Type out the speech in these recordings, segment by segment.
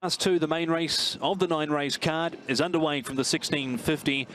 Last two, the main race of the 9-race card is underway from the 1650.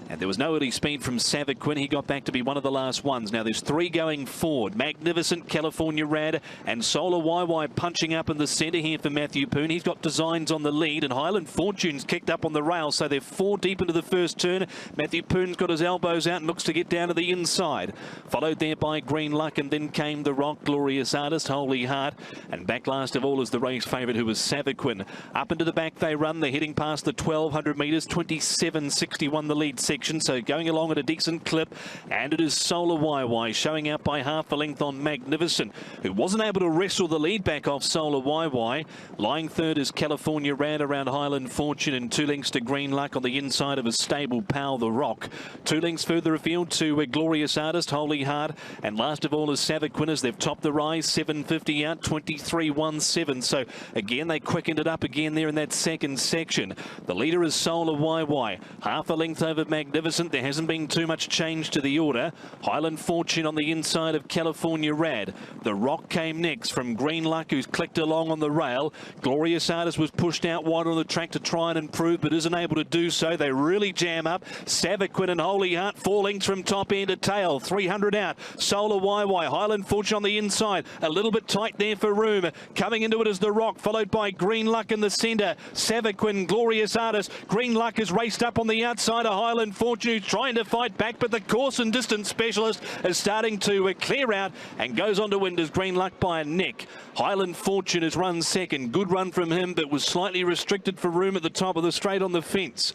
And there was no early speed from Savaquin. He got back to be one of the last ones. Now there's three going forward. Magnificent, California Rad, and Solar YY punching up in the centre here for Matthew Poon. He's got Designs on the lead, and Highland Fortune's kicked up on the rail, so they're four deep into the first turn. Matthew Poon's got his elbows out and looks to get down to the inside. Followed there by Green Luck, and then came the Rock, Glorious Artist, Holy Heart, and back last of all is the race favourite, who was Savaquin. Up into the back they run. They're heading past the 1200 metres, 27.61 the lead section. So going along at a decent clip, and it is Solar YY showing out by half a length on Magnificent, who wasn't able to wrestle the lead back off Solar YY. Lying third is California Rad around Highland Fortune, and 2 lengths to Green Luck on the inside of his stable pal, the Rock. 2 lengths further afield to a Glorious Artist, Holy Heart, and last of all is Savaquin as they've topped the rise, 7.50 out, 23.17. So again, they quickened it up again there in that second section. The leader is Solar YY, half a length over Magnificent. There hasn't been too much change to the order. Highland Fortune on the inside of California Rad. The Rock came next from Green Luck, who's clicked along on the rail. Glorious Artist was pushed out wide on the track to try and improve, but isn't able to do so. They really jam up. Savaquin and Holy Heart, 4 lengths from top end to tail. 300 out. Solar YY. Highland Fortune on the inside. A little bit tight there for room. Coming into it is the Rock, followed by Green Luck in the centre. Savaquin, Glorious Artist. Green Luck is raced up on the outside of Highland Fortune, trying to fight back, but the course and distance specialist is starting to clear out and goes on to win as Green Luck by a neck. Highland Fortune has run second. Good run from him, but was slightly restricted for room at the top of the straight on the fence.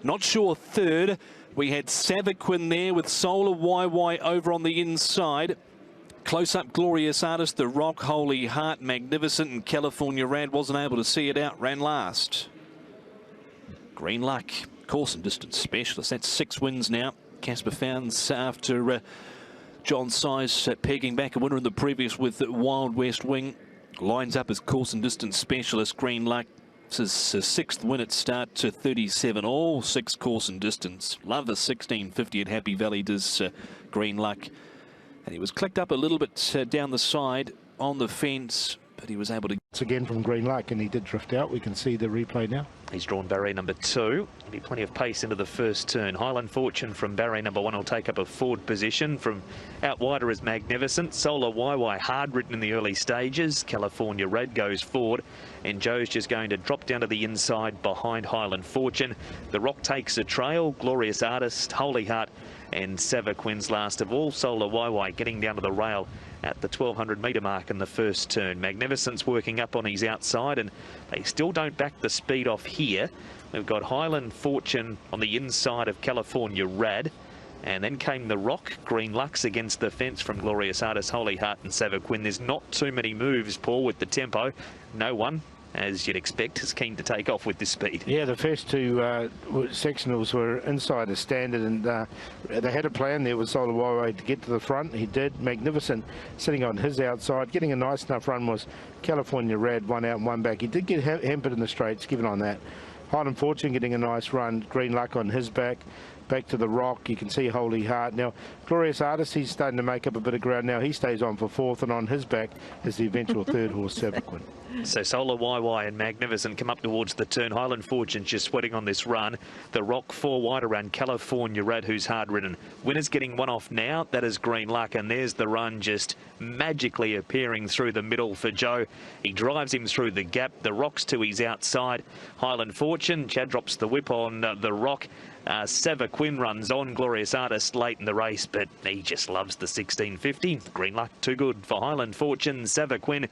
Not sure third. We had Savaquin there with Solar YY over on the inside. Close up Glorious Artist, the Rock, Holy Heart, Magnificent, and California Rad wasn't able to see it out, ran last. Green Luck, course and distance specialist. That's 6 wins now. Casper Fownes after John Size pegging back a winner in the previous with Wild West Wing. Lines up as course and distance specialist. Green Luck. This is his 6th win at start to 37. All 6 course and distance. Love the 1650 at Happy Valley does Green Luck. And he was clicked up a little bit down the side on the fence, but he was able to... It's again from Green Luck, and he did drift out. We can see the replay now. He's drawn barrier number 2. There'll be plenty of pace into the first turn. Highland Fortune from barrier number 1 will take up a forward position. From out wider is Magnificent. Solar YY hard ridden in the early stages. California Red goes forward, and Joe's just going to drop down to the inside behind Highland Fortune. The Rock takes a trail. Glorious Artist, Holy Heart, and Savaquin's last of all. Solar YY getting down to the rail at the 1200 metre mark in the first turn. Magnificent's working up on his outside, and they still don't back the speed off here. We've got Highland Fortune on the inside of California Rad, and then came the Rock. Green Luck's against the fence from Glorious Artist, Holy Heart, and Savaquin. There's not too many moves, Paul, with the tempo. No one, as you'd expect, is keen to take off with this speed. Yeah, the first 2 sectionals were inside a standard, and they had a plan there with Solar YY to get to the front. He did. Magnificent sitting on his outside. Getting a nice enough run was California Rad, 1 out and 1 back. He did get hampered in the straights, given on that. Highland Fortune getting a nice run. Green Luck on his back. Back to the Rock, you can see Holy Heart. Now, Glorious Artist, he's starting to make up a bit of ground now. He stays on for 4th, and on his back is the eventual 3rd horse, Savaquin. So Solar YY and Magnificent come up towards the turn. Highland Fortune just sweating on this run. The Rock 4 wide around California Red, who's hard ridden. Winner's getting one off now. That is Green Luck, and there's the run just magically appearing through the middle for Joe. He drives him through the gap. The Rock's to his outside. Highland Fortune, Chad drops the whip on the Rock. Savaquin runs on. Glorious Artist late in the race, but he just loves the 1650. Green Luck too good for Highland Fortune. Savaquin